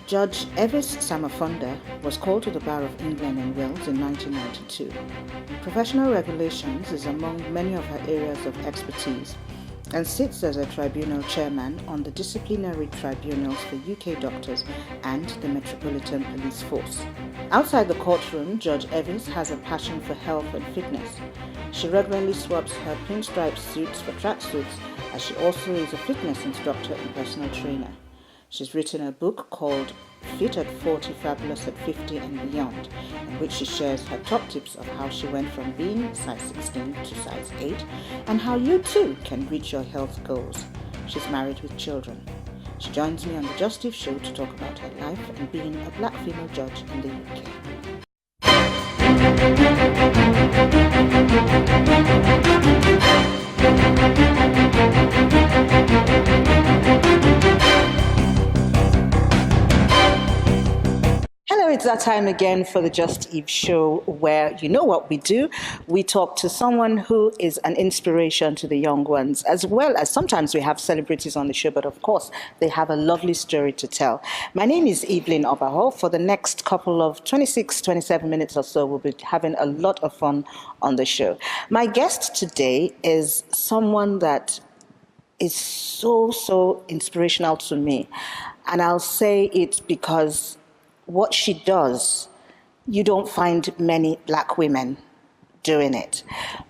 Judge Evis Samupfonda was called to the Bar of England and Wales in 1992. Professional regulations is among many of her areas of expertise and sits as a tribunal chairman on the disciplinary tribunals for UK doctors and the Metropolitan Police Force. Outside the courtroom, Judge Evis has a passion for health and fitness. She regularly swaps her pinstripe suits for tracksuits, as she also is a fitness instructor and personal trainer. She's written a book called Fit at 40, Fabulous at 50 and Beyond, in which she shares her top tips of how she went from being size 16 to size 8 and how you too can reach your health goals. She's married with children. She joins me on the Just Eve Show to talk about her life and being a black female judge in the UK. Hello, it's that time again for the Just Eve Show, where you know what we do. We talk to someone who is an inspiration to the young ones, as well as sometimes we have celebrities on the show, but of course they have a lovely story to tell. My name is Evelyn Obaho. For the next couple of 26, 27 minutes or so, we'll be having a lot of fun on the show. My guest today is someone that is so inspirational to me. And I'll say it because what she does, you don't find many black women doing it.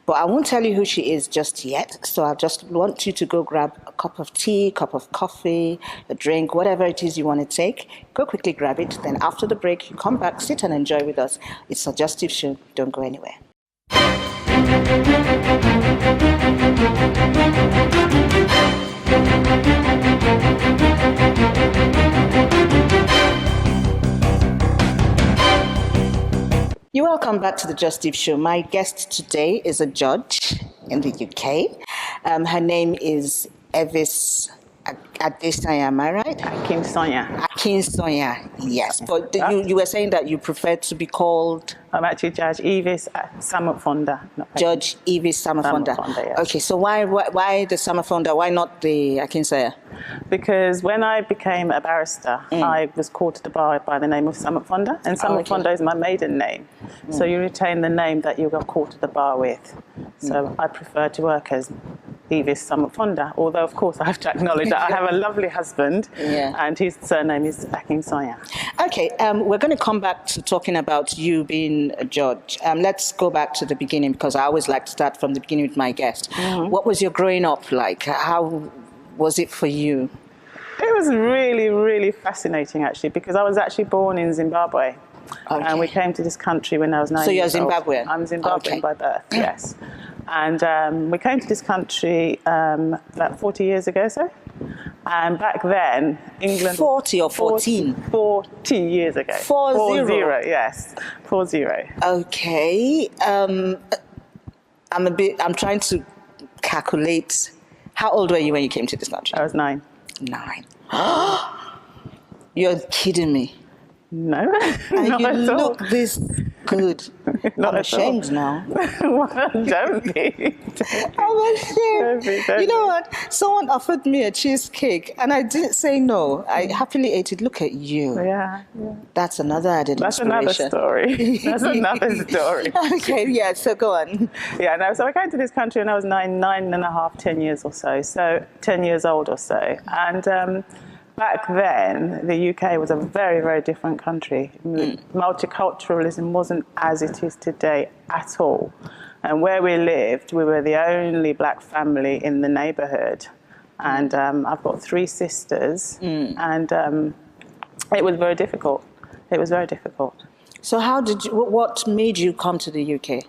But I won't tell you who she is just yet. So I just want you to go grab a cup of tea, cup of coffee, a drink, whatever it is you want to take. Go quickly grab it. Then after the break, you come back, sit and enjoy with us. It's a Just Eve Show. Don't go anywhere. You're welcome back to the Just Eve Show. My guest today is a judge in the UK. Her name is Evis Samupfonda, am I right? Samupfonda, yes. But you were saying that you prefer to be called? I'm actually Judge Evis Samupfonda. Judge Evis Samupfonda. Yes. Okay, so why the Samupfonda? Why not the Akinsanya? Because when I became a barrister, I was called to the bar by the name of Samupfonda, and Samupfonda is my maiden name. So you retain the name that you got called to the bar with. So I prefer to work as Evis Samupfonda, although of course I have to acknowledge that I have a lovely husband, and his surname is Akinsanya. Okay, we're going to come back to talking about you being a judge. Let's go back to the beginning, because I always like to start from the beginning with my guest. What was your growing up like? How was it for you? It was really fascinating, actually, because I was actually born in Zimbabwe. Okay. And we came to this country when I was 9 years old. So you're Zimbabwean? I'm Zimbabwean by birth, yes. And we came to this country about 40 years ago, so. And back then, England... 40 or 14? 40 years ago. 40? 40, yes. 40. Okay. I'm trying to calculate. How old were you when you came to this country? I was 9. 9. You're kidding me. No, and not you at all. look this good. I'm ashamed now. Well, don't be. I'm ashamed. You know what? Someone offered me a cheesecake and I didn't say no. I happily ate it. Look at you. Yeah. That's another added inspiration. That's another story. That's another story. Okay, yeah, so go on. Yeah, no, so I came to this country when I was 9 and a half, 10 years or so. So 10 years old or so. And back then, the UK was a very different country. Multiculturalism wasn't as it is today at all. And where we lived, we were the only black family in the neighbourhood. And I've got 3 sisters, and it was very difficult. It was very difficult. So what made you come to the UK?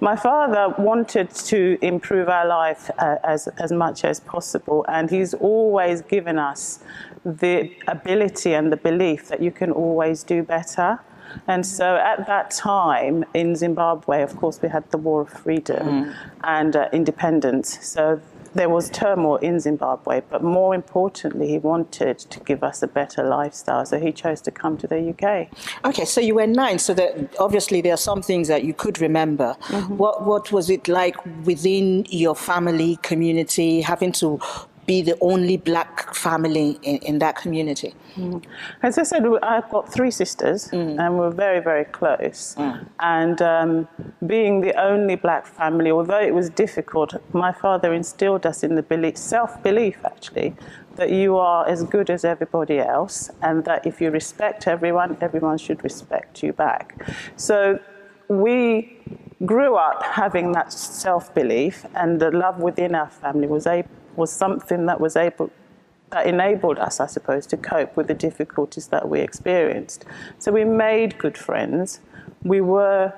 My father wanted to improve our life as much as possible, and he's always given us the ability and the belief that you can always do better. And so at that time in Zimbabwe, of course, we had the War of Freedom and independence. So there was turmoil in Zimbabwe, but more importantly, he wanted to give us a better lifestyle. So he chose to come to the UK. Okay, so you were 9, so that obviously there are some things that you could remember. What was it like within your family, community, having to be the only black family in that community? As I said, I've got 3 sisters, and we're very, very close. And being the only black family, although it was difficult, my father instilled us in the self-belief, actually, that you are as good as everybody else, and that if you respect everyone, everyone should respect you back. So we grew up having that self-belief, and the love within our family was something that enabled us, I suppose, to cope with the difficulties that we experienced. So we made good friends. We were,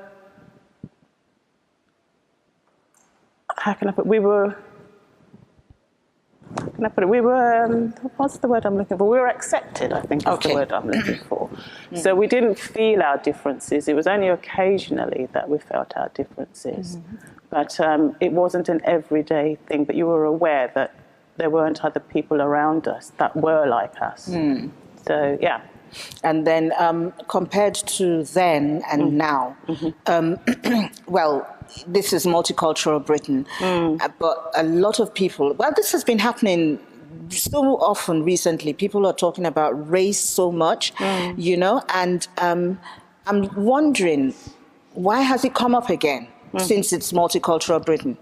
what's the word I'm looking for? We were accepted, I think is the word I'm looking for. So we didn't feel our differences. It was only occasionally that we felt our differences. But it wasn't an everyday thing, but you were aware that there weren't other people around us that were like us. So, yeah. And then compared to then and now, well, this is multicultural Britain, but a lot of people, well, this has been happening so often recently. People are talking about race so much, you know, and I'm wondering, why has it come up again since it's multicultural Britain?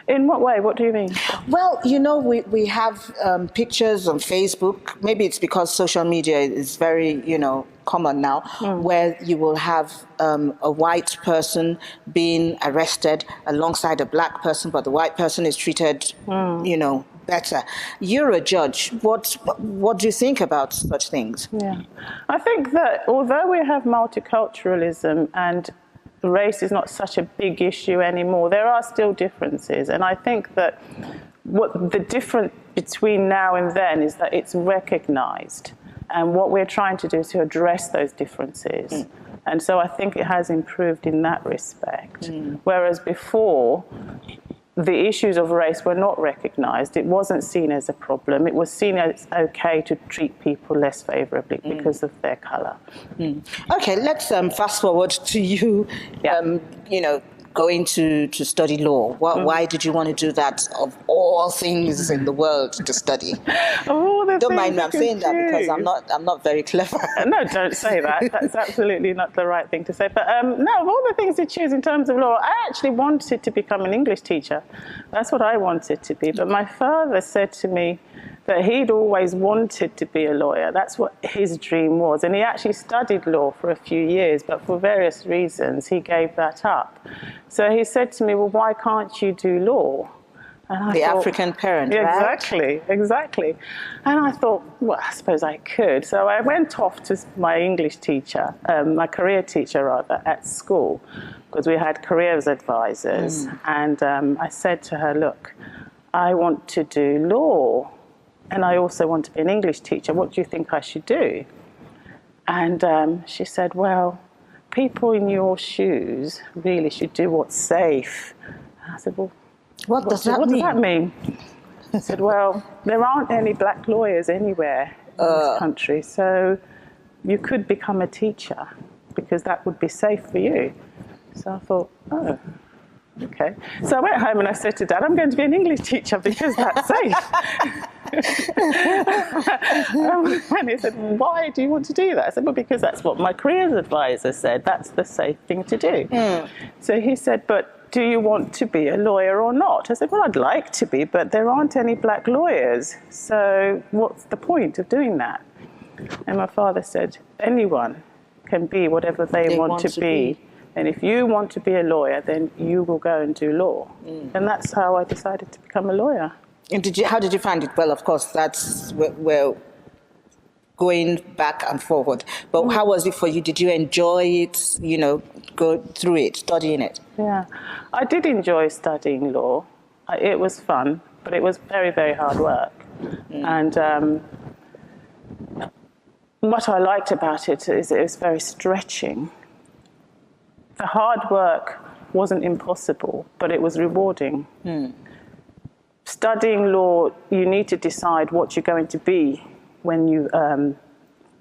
In what way? What do you mean? Well, you know, we have pictures on Facebook. Maybe it's because social media is very, you know, common now, where you will have a white person being arrested alongside a black person, but the white person is treated, you know, better. You're a judge. What do you think about such things? Yeah, I think that although we have multiculturalism and race is not such a big issue anymore, there are still differences. And I think that what the difference between now and then is that it's recognized. And what we're trying to do is to address those differences. And so I think it has improved in that respect. Whereas before, the issues of race were not recognized. It wasn't seen as a problem. It was seen as okay to treat people less favorably because of their color. Okay, let's fast forward to you, you know, going to study law. Why did you want to do that, of all things in the world to study? Don't mind me, I'm saying that because I'm not very clever. No, don't say that. That's absolutely not the right thing to say. But no, of all the things to choose in terms of law, I actually wanted to become an English teacher. That's what I wanted to be. But my father said to me that he'd always wanted to be a lawyer. That's what his dream was. And he actually studied law for a few years, but for various reasons, he gave that up. So he said to me, well, why can't you do law? And I thought, African parent, right? Exactly. And I thought, well, I suppose I could. So I went off to my English teacher, my career teacher rather, at school, because we had careers advisors. And I said to her, look, I want to do law, and I also want to be an English teacher. What do you think I should do? And she said, well, people in your shoes really should do what's safe. And I said, well, what does that mean? I said, well, there aren't any black lawyers anywhere in this country, so you could become a teacher because that would be safe for you. So I thought, oh, okay. So I went home and I said to Dad, I'm going to be an English teacher because that's safe. And he said, why do you want to do that? I said, well, because that's what my careers advisor said. That's the safe thing to do. So he said, but do you want to be a lawyer or not? I said, well, I'd like to be, but there aren't any black lawyers. So what's the point of doing that? And my father said, anyone can be whatever they want to be. And if you want to be a lawyer, then you will go and do law. And that's how I decided to become a lawyer. And how did you find it? Well, of course, that's where going back and forward. But how was it for you? Did you enjoy it, you know, go through it, studying it? Yeah, I did enjoy studying law. It was fun, but it was very, very hard work. And what I liked about it is it was very stretching. The hard work wasn't impossible, but it was rewarding. Studying law, you need to decide what you're going to be when you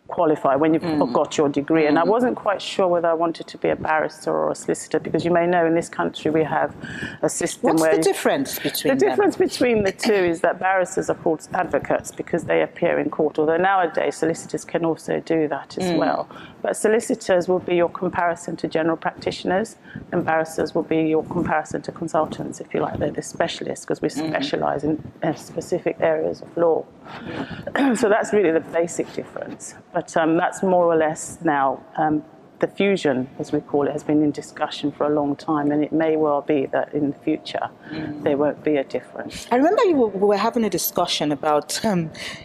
qualify, when you've got your degree. And I wasn't quite sure whether I wanted to be a barrister or a solicitor, because you may know in this country we have a system What's where... the difference between The difference between the two is that barristers are called advocates because they appear in court, although nowadays solicitors can also do that as well. But solicitors will be your comparison to general practitioners, and barristers will be your comparison to consultants, if you like. They're the specialists because we specialise in specific areas of law. So that's really the basic difference. But that's more or less now, the fusion, as we call it, has been in discussion for a long time, and it may well be that in the future there won't be a difference. I remember we were having a discussion about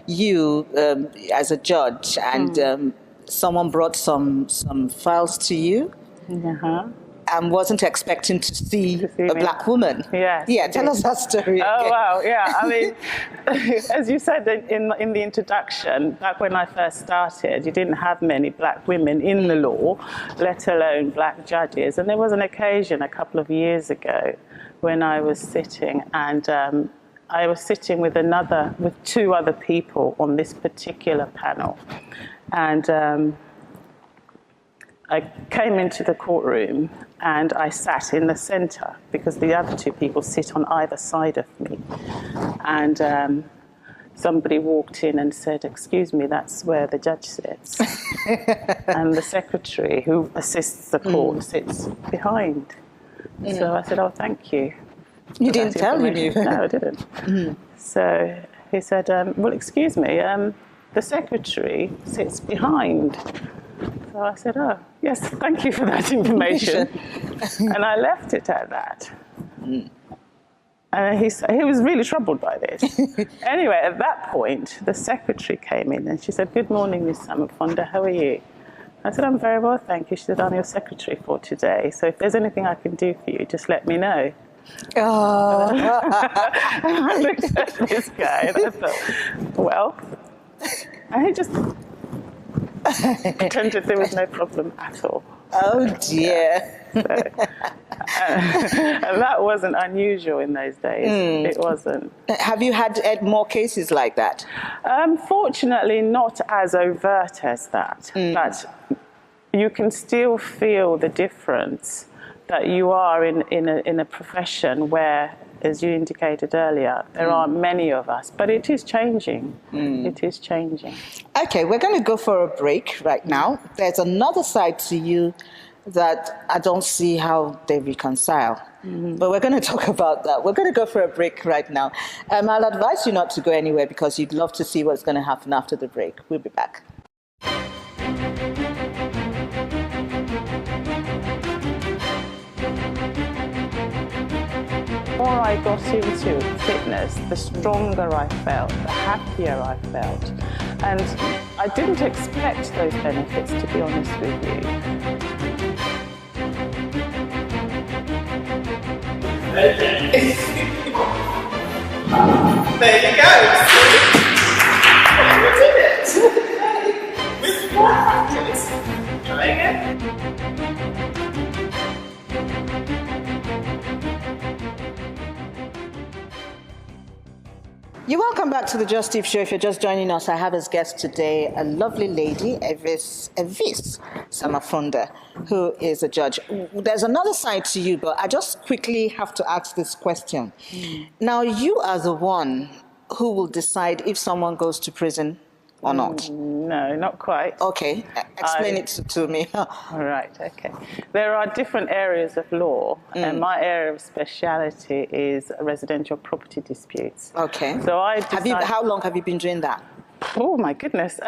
you as a judge, and someone brought some files to you. And wasn't expecting to see a black woman. Yes. Yeah, tell us that story. Oh, again. wow, yeah. I mean, as you said in the introduction, back when I first started, you didn't have many black women in the law, let alone black judges. And there was an occasion a couple of years ago when I was sitting, and I was sitting with two other people on this particular panel. And I came into the courtroom and I sat in the centre because the other two people sit on either side of me. And somebody walked in and said, "Excuse me, that's where the judge sits." And the secretary who assists the court sits behind. So I said, "Oh, thank you." You didn't tell him you? No, I didn't. So he said, "Well, excuse me, the secretary sits behind." So I said, "Oh, yes, thank you for that information." And I left it at that. And he was really troubled by this. Anyway, at that point, the secretary came in and she said, "Good morning, Miss Samupfonda, how are you?" I said, "I'm very well, thank you." She said, "I'm your secretary for today, so if there's anything I can do for you, just let me know." Oh. And I looked at this guy and I thought, well, and he just pretended there was no problem at all. Oh dear. And that wasn't unusual in those days. It wasn't. Have you had more cases like that? Fortunately, not as overt as that, but you can still feel the difference that you are in a profession where, as you indicated earlier, there aren't many of us, but it is changing. It is changing. Okay, we're going to go for a break right now. There's another side to you that I don't see how they reconcile. But we're going to talk about that. We're going to go for a break right now. I'll advise you not to go anywhere because you'd love to see what's going to happen after the break. We'll be back. The more I got into fitness, the stronger I felt, the happier I felt. And I didn't expect those benefits, to be honest with you. Okay. There you go. You did it. With more practice. Try again. You're welcome back to the Just Eve Show. If you're just joining us, I have as guest today a lovely lady, Evis Samupfonda, who is a judge. There's another side to you, but I just quickly have to ask this question. Now, you are the one who will decide if someone goes to prison or not. No, not quite. Okay, explain it to me. All right, okay. There are different areas of law, and my area of speciality is residential property disputes. Okay. So I decided... How long have you been doing that? Oh, my goodness,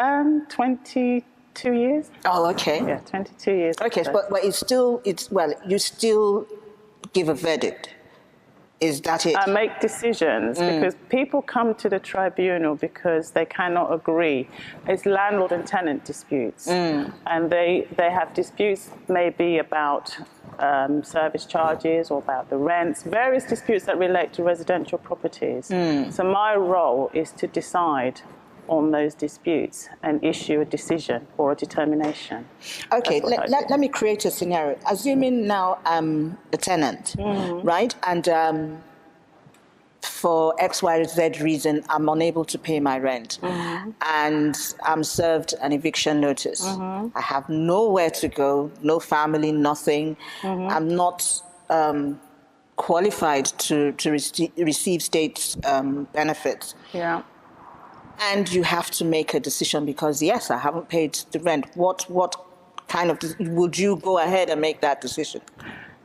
22 years. Oh, okay. Yeah, 22 years. Okay, but you still give a verdict. Is that it? I make decisions because people come to the tribunal because they cannot agree. It's landlord and tenant disputes. And they have disputes maybe about service charges or about the rents, various disputes that relate to residential properties. So my role is to decide on those disputes and issue a decision or a determination. Okay, let me create a scenario. Assuming now I'm a tenant, right? And for XYZ reason, I'm unable to pay my rent, and I'm served an eviction notice. I have nowhere to go, no family, nothing. I'm not qualified to receive state benefits. Yeah. And you have to make a decision because, yes, I haven't paid the rent. What kind of, would you go ahead and make that decision?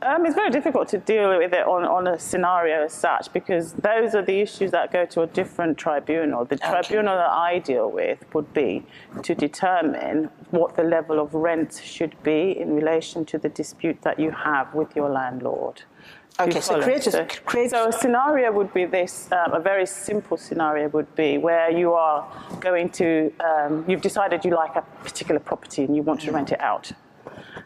It's very difficult to deal with it on a scenario as such, because those are the issues that go to a different tribunal. The tribunal that I deal with would be to determine what the level of rent should be in relation to the dispute that you have with your landlord. Okay, so So a scenario would be this, a very simple scenario would be where you are going to, you've decided you like a particular property and you want to rent it out.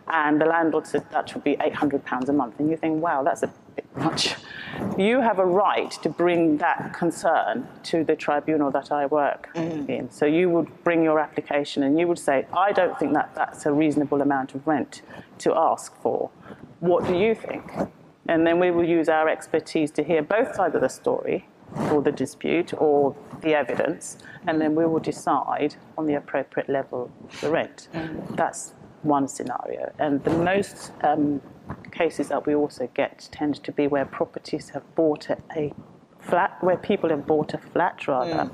And the landlord said that would be £800 a month. And you think, wow, that's a bit much. You have a right to bring that concern to the tribunal that I work in. So you would bring your application and you would say, I don't think that that's a reasonable amount of rent to ask for. What do you think? And then we will use our expertise to hear both sides of the story, or the dispute, or the evidence, and then we will decide on the appropriate level of the rent. That's one scenario. And the most cases that we also get tend to be where properties have bought a flat, where people have bought a flat rather,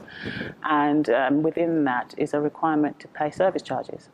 and within that is a requirement to pay service charges.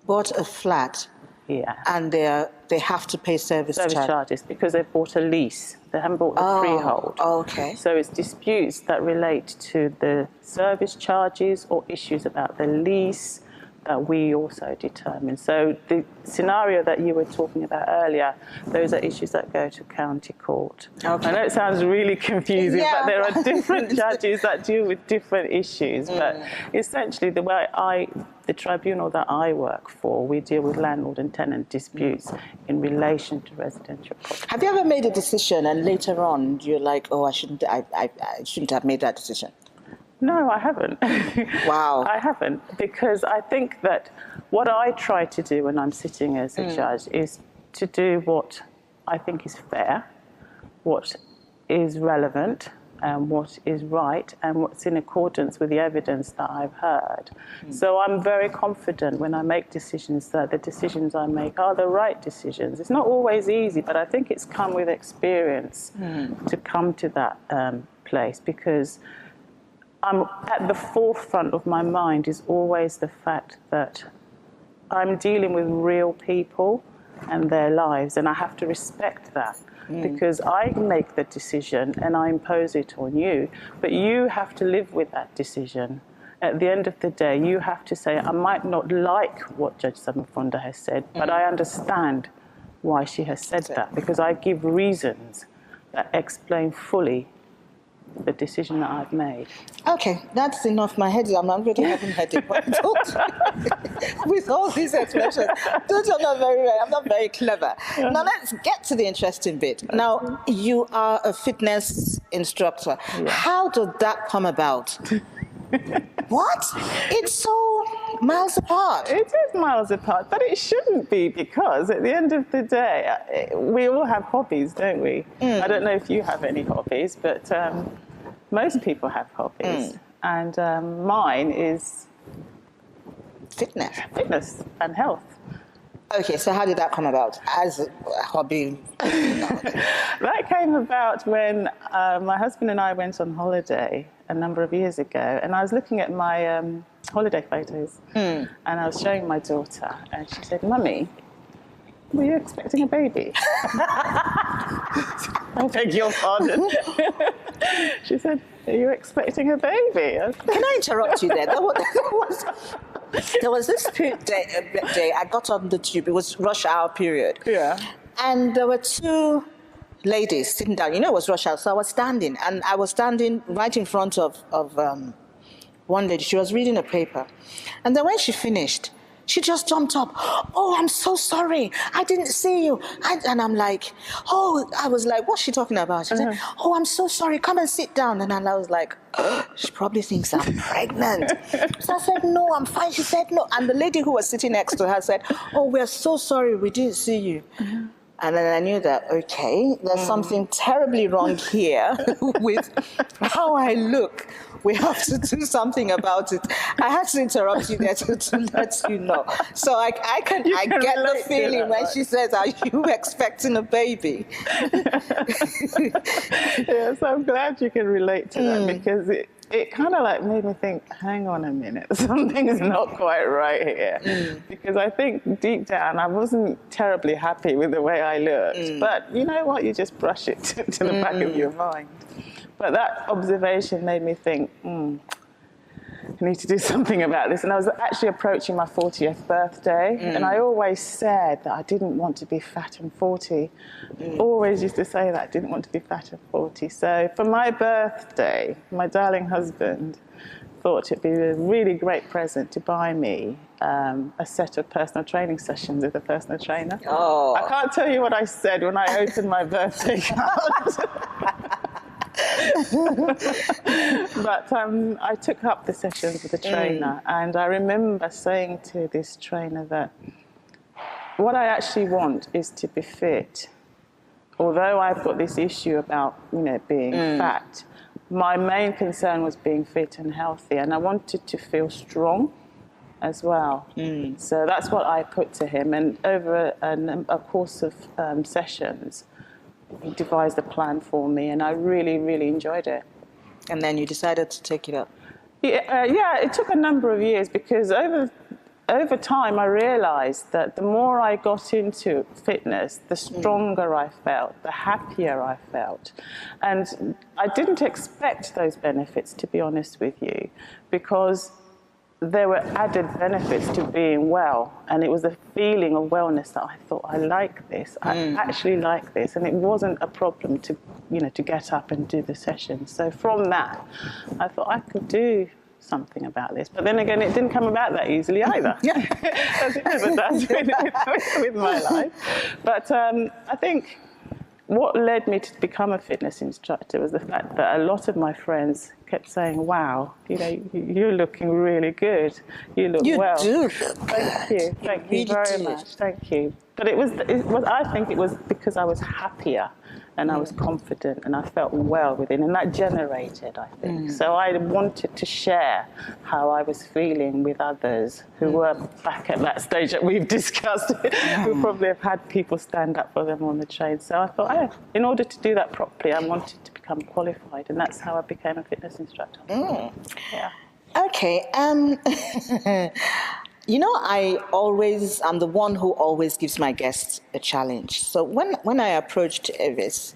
Bought a flat? Yeah. And they have to pay service charges because they've bought a lease. They haven't bought the freehold. Okay. So it's disputes that relate to the service charges or issues about the lease that we also determine. So the scenario that you were talking about earlier, those are issues that go to county court. Okay. I know it sounds really confusing, but there are different judges that deal with different issues. But essentially the tribunal that I work for, we deal with landlord and tenant disputes in relation to residential property. Have you ever made a decision and later on you're like, oh, I shouldn't have made that decision? No, I haven't. Wow. I haven't, because I think that what I try to do when I'm sitting as a judge is to do what I think is fair, what is relevant, and what is right, and what's in accordance with the evidence that I've heard. So I'm very confident when I make decisions that the decisions I make are the right decisions. It's not always easy, but I think it's come with experience to come to that place, because I'm at the forefront of my mind is always the fact that I'm dealing with real people and their lives, and I have to respect that because I make the decision and I impose it on you, but you have to live with that decision. At the end of the day, you have to say, I might not like what Judge Samupfonda has said, but I understand why she has said that, because I give reasons that explain fully the decision that I've made. Okay, that's enough. My head, I'm already having headache. With all these expressions, I'm not very clever. Now let's get to the interesting bit. Now, you are a fitness instructor. Yeah. How did that come about? What? It's so miles apart. It is miles apart, but it shouldn't be, because at the end of the day, we all have hobbies, don't we? I don't know if you have any hobbies, but most people have hobbies. And mine is fitness and health. Okay, so how did that come about as a hobby? That came about when my husband and I went on holiday a number of years ago, and I was looking at my holiday photos, and I was showing my daughter, and she said, "Mummy, were you expecting a baby?" I beg your pardon. She said, "Are you expecting a baby?" Can I interrupt you there? There was this day I got on the tube. It was rush hour period. Yeah. And there were two ladies sitting down. You know, it was rush hour, so I was standing. And I was standing right in front of one lady. She was reading a paper. And then when she finished, she just jumped up. "Oh, I'm so sorry. I didn't see you." And I'm like, "Oh," I was like, "What's she talking about?" She said, "Oh, I'm so sorry. Come and sit down." And I was like, she probably thinks I'm pregnant. So I said, "No, I'm fine." She said, "No." And the lady who was sitting next to her said, "Oh, we're so sorry. We didn't see you." And then I knew that, okay, there's something terribly wrong here with how I look. We have to do something about it. I had to interrupt you there to let you know. So I get the feeling when she says, are you expecting a baby? Yes, I'm glad you can relate to that, because it kind of like made me think, hang on a minute, something's not quite right here. Because I think deep down I wasn't terribly happy with the way I looked. But you know what, you just brush it to the back of your mind. But that observation made me think, I need to do something about this. And I was actually approaching my 40th birthday, and I always said that I didn't want to be fat and 40. Always used to say that I didn't want to be fat and 40. So for my birthday, my darling husband thought it'd be a really great present to buy me a set of personal training sessions with a personal trainer. Oh. I can't tell you what I said when I opened my birthday card. But I took up the sessions with a trainer, and I remember saying to this trainer that what I actually want is to be fit. Although I've got this issue about, being fat, my main concern was being fit and healthy, and I wanted to feel strong as well. So that's what I put to him, and over a course of sessions, he devised a plan for me, and I really, really enjoyed it. And then you decided to take it up? Yeah, it took a number of years, because over time I realized that the more I got into fitness, the stronger I felt, the happier I felt. And I didn't expect those benefits, to be honest with you, because there were added benefits to being well, and it was a feeling of wellness that I thought, I like this, I actually like this, and it wasn't a problem to get up and do the session. So from that, I thought I could do something about this. But then again, it didn't come about that easily either, as it never does with my life. But I think what led me to become a fitness instructor was the fact that a lot of my friends kept saying, wow, you're looking really good. You look well. You do. Thank you very much. Thank you. But I think it was because I was happier, and I was confident, and I felt well within, and that generated, I think. So I wanted to share how I was feeling with others who were back at that stage that we've discussed, who probably have had people stand up for them on the train. So I thought, in order to do that properly, I wanted to become qualified, and that's how I became a fitness instructor. Yeah. Okay. I'm the one who always gives my guests a challenge. So when I approached Evis,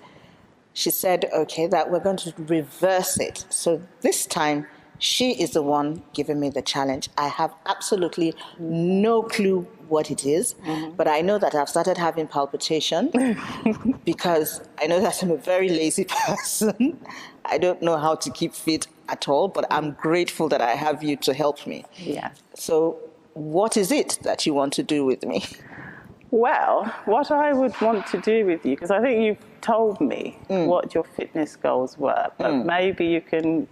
she said, okay, that we're going to reverse it. So this time, she is the one giving me the challenge. I have absolutely no clue what it is, but I know that I've started having palpitation because I know that I'm a very lazy person. I don't know how to keep fit at all, but I'm grateful that I have you to help me. Yeah. So what is it that you want to do with me? Well, what I would want to do with you, because I think you've told me what your fitness goals were, but maybe you can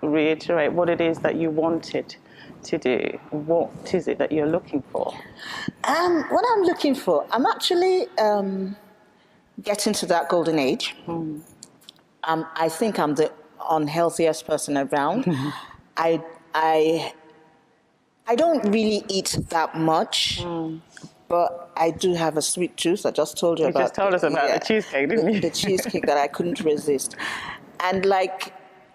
reiterate what it is that you wanted to do. What is it that you're looking for? What I'm looking for, I'm actually getting to that golden age. I think I'm the unhealthiest person around. I don't really eat that much, but I do have a sweet tooth. I just told you about. You just told us about the cheesecake, didn't you? The cheesecake that I couldn't resist. And like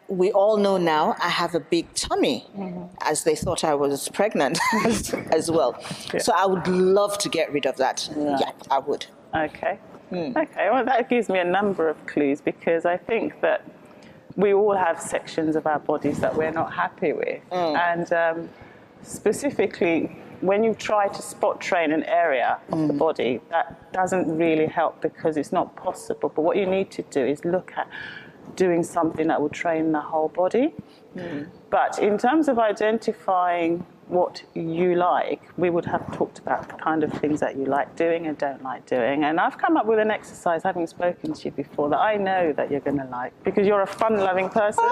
we all know now, I have a big tummy, as they thought I was pregnant as well. Yeah. So I would love to get rid of that. Right. Yeah, I would. Okay. Okay, well, that gives me a number of clues, because I think that we all have sections of our bodies that we're not happy with. And specifically, when you try to spot train an area of the body, that doesn't really help because it's not possible. But what you need to do is look at doing something that will train the whole body. But in terms of identifying what you like, we would have talked about the kind of things that you like doing and don't like doing. And I've come up with an exercise, having spoken to you before, that I know that you're going to like, because you're a fun-loving person.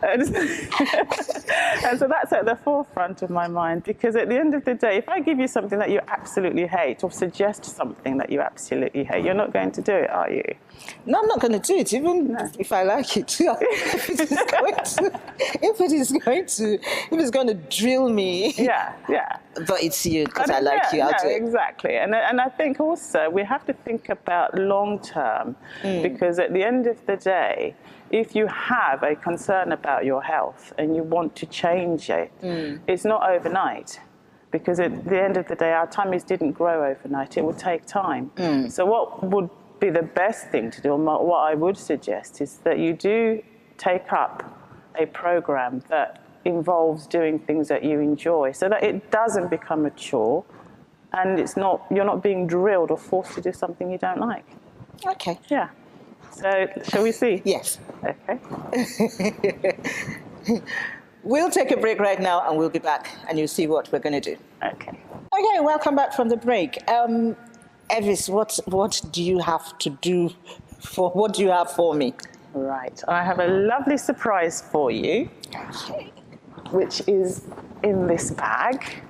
And, and so that's at the forefront of my mind, because at the end of the day, if I give you something that you absolutely hate or suggest something that you absolutely hate, you're not going to do it, are you? No, I'm not going to do it, even if I like it. If it's going to drill me. Yeah. But it's you, because I like you. I'll do it. Exactly. And I think also we have to think about long term, because at the end of the day, if you have a concern about your health and you want to change it, it's not overnight. Because at the end of the day, our tummies didn't grow overnight. It will take time. So what would be the best thing to do, and what I would suggest, is that you do take up a program that involves doing things that you enjoy, so that it doesn't become a chore, and you're not being drilled or forced to do something you don't like. Okay. Yeah. So, shall we see? Yes. Okay. We'll take a break right now, and we'll be back, and you'll see what we're going to do. Okay. Okay, welcome back from the break. Evis, what do you have to do what do you have for me? Right. I have a lovely surprise for you, Okay. which is in this bag,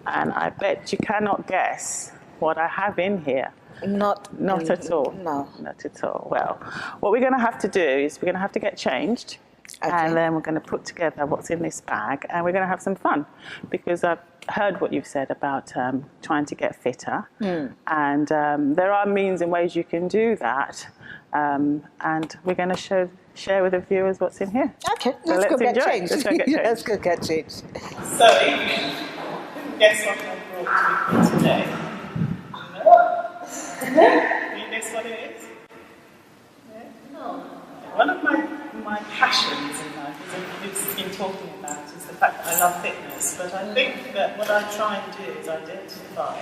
and I bet you cannot guess what I have in here. Not at all. No. Not at all. Well, what we're going to have to do is we're going to have to get changed, and then we're going to put together what's in this bag, and we're going to have some fun, because I've heard what you've said about trying to get fitter, and there are means and ways you can do that, and we're going to share with the viewers what's in here. Okay, So let's go get enjoy. changed. Let's go get changed. Let's go get changed. So, guess what I brought to you today? Can you guess what it is? Yeah? No. One of my passions in life, as I've been talking about, is the fact that I love fitness. But I think that what I try and do is identify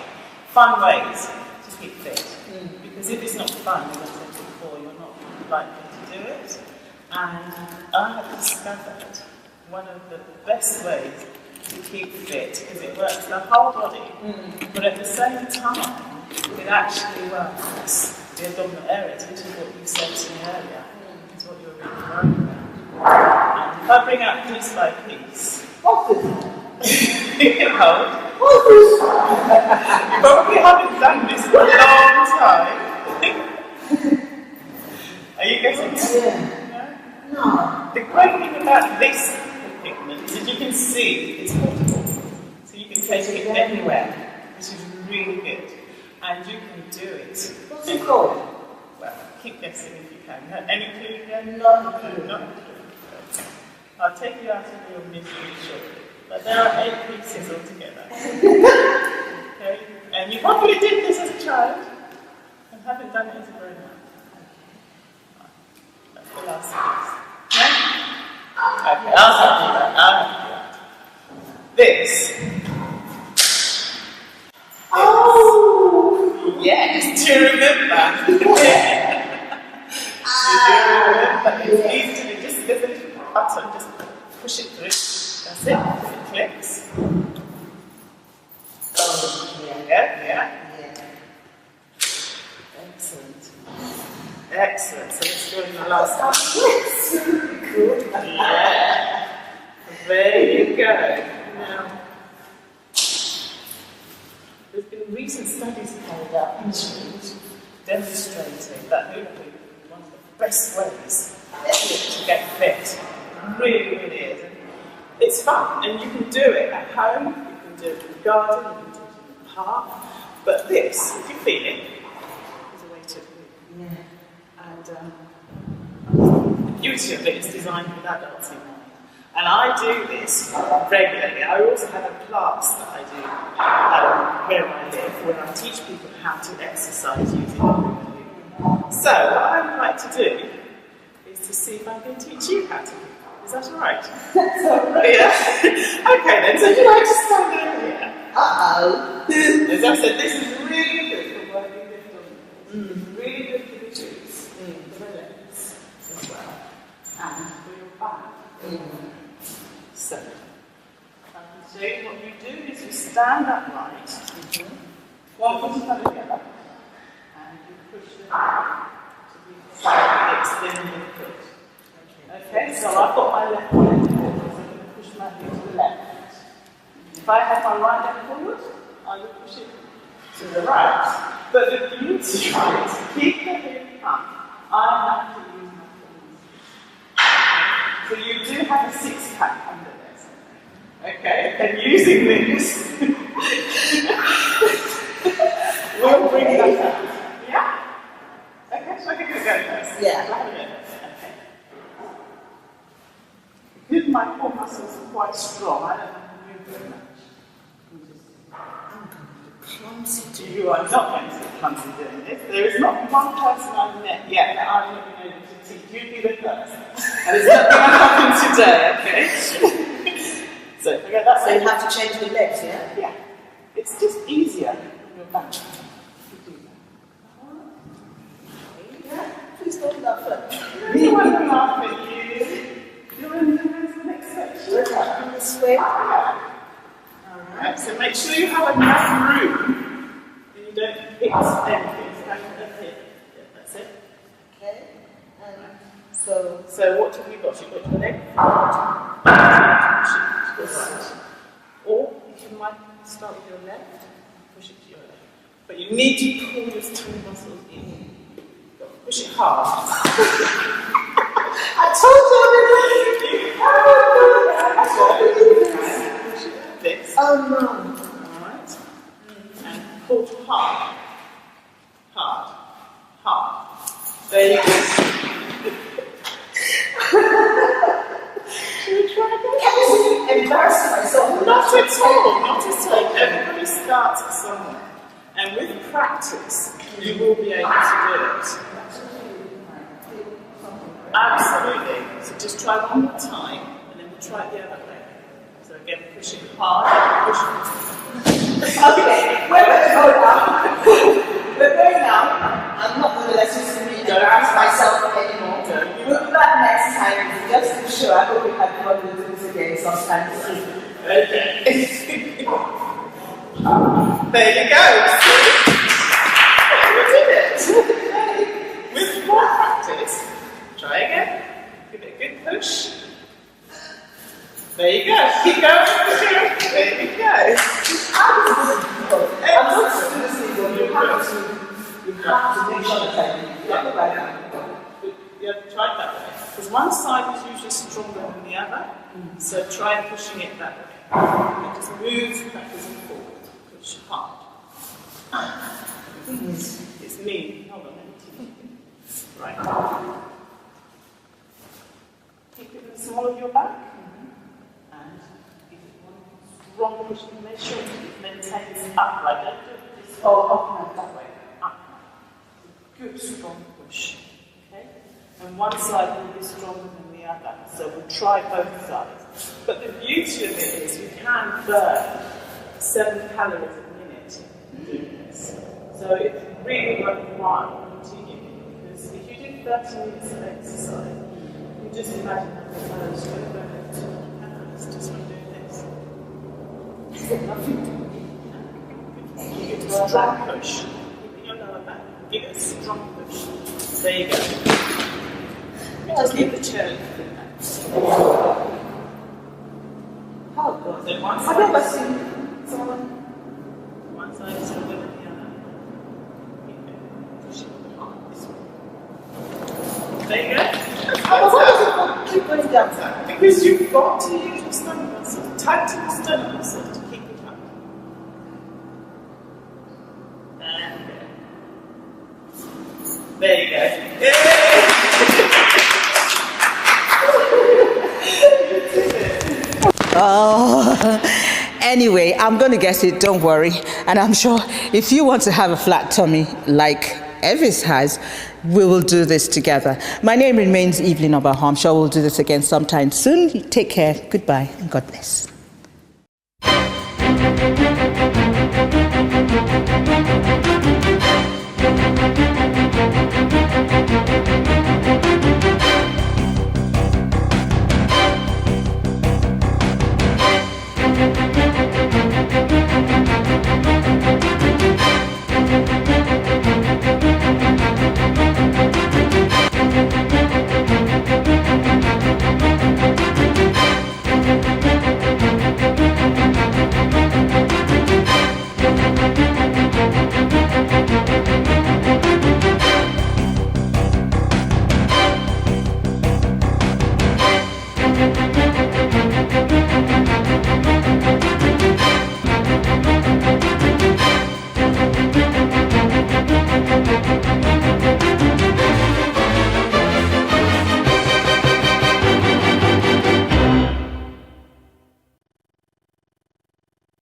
fun ways to keep fit. Because if it's not fun, as I said before, you're not likely to do it. And I have discovered one of the best ways to keep fit, because it works the whole body, but at the same time, it actually works the abdominal areas, which is what you said to me earlier, is what you were really worried about. And if I bring out piece by piece, you can hold. You probably haven't done this for a long time. Are you guessing it? No. The great thing about this pigment is that you can see it's portable, so you can take it anywhere, which is really good. And you can do it. What's it called? Well, keep guessing if you can. Any clue again? Not a clue. Not a clue. I'll take you out of your misery shortly. But there are 8 pieces altogether. Okay? And you probably did this as a child and haven't done it as a grown up. That's the last piece. Yeah? Okay, I'll help you out. I'll help you out. This. Oh! Yes, do you remember? Do you remember? It's easy to do. Just there's a little button, just push it through. That's it. It clicks. Oh, yeah. Excellent. Excellent. So let's go in the last one. Cool. Yeah. There you go. Now, there's been recent studies carried out in schools demonstrating that hula hoop is one of the best ways to get fit. It really, really is. And it's fun, and you can do it at home, you can do it in the garden, you can do it in the park. But this, if you feel it, is a way to do it. Yeah. And the beauty of it is designed with adults in mind. And I do this regularly. I also have a class that I do where I live, where I teach people how to exercise using the hula hoop. So what I would like to do is to see if I can teach you how to do it. Is that all right? That's all right. Yeah. Okay then, so you like to stand over here? Uh-oh. As I said, this is really good for working the abdominals. Really good for the glutes, for the legs as well, and for your back. So, I can show you what you do is you stand upright, one foot above the other, and you push the back to the side, extend the foot. Okay, so I've got my left leg forward, so I'm going to push my hip to the left. If I have my right leg forward, I will push it to the right. But the beauty is keep the hip up. I have to use my fingers. So you do have a six-pack under there. Okay, and using this, we'll bring that up. Yeah? Okay, so I can go first. Yeah. Okay. Because my core muscles are quite strong, I don't have to move very much. Clumsy. You are not going to be clumsy doing this. There is not one person I've met yet that I've not been able to teach. You'd be the first. And it's not going to happen today, okay? So, okay, that's So you it. have to change the legs, yeah? Yeah. It's just easier when you're back to do that. Yeah. Please don't laugh at me. You want to laugh at you. You're in the next section. This way. Alright, so make sure you have enough room and you don't hit anything. So yeah, that's it. Okay. And so So what have you got? You've got your leg forward. Push it to the right. Or you might start with your left and push it to your left. But you need to pull your tummy muscles in. Push it hard. I told you. Push it like this. Oh no. Alright. And pull hard. Hard. Hard. There you go. Should we try that? Embarrassing myself. Not at all. Not at all. Everybody starts somewhere. And with practice, you will be able to do it. Absolutely. So just try one more time, and then we'll try it the other way. So again, push it hard, push it. Okay, we're going to go now. We're going now. I'm not going to let you see me embarrass myself anymore. We'll do that next time, just to show. I hope we can fun to do this again sometime soon. Okay. There you go. See? We did it. With more practice. Try again. Give it a good push. There you go. Keep going. There you go. I'm not to do this thing, you have to make sure that I do it right now. You have to try it that way. Because one side is usually stronger than the other. So try pushing it that way. And just move backwards and forward. Push hard. It's me. Hold on. Right. Keep it in the small of your back. And give it one strong push. Make sure it maintains upright. Don't do this. Up that way. Up. Good strong push. Okay? And one side will be stronger than the other. So we'll try both sides. But the beauty of it is you can burn 7 calories a minute doing this. So it's really worthwhile continuing. Because if you do 30 minutes of exercise, you just imagine how many calories you're going to burn 200 calories just from doing this. Is it lovely? Give it a strong push. Keep it your lower back. Give it a strong push. There you go. You just need the chair to do that. Oh, God. So one I've never side, seen someone. one side is stronger than the other. Push it hard this way. There you go. Oh, why does it keep going down? Because you've got to use your stomach muscles, tighten your stomach muscles to keep it up. And there you go. Oh, anyway, I'm going to get it, don't worry. And I'm sure if you want to have a flat tummy like Evis has, we will do this together. My name remains Evelyn Obaho. I'm sure we'll do this again sometime soon. Take care. Goodbye and God bless.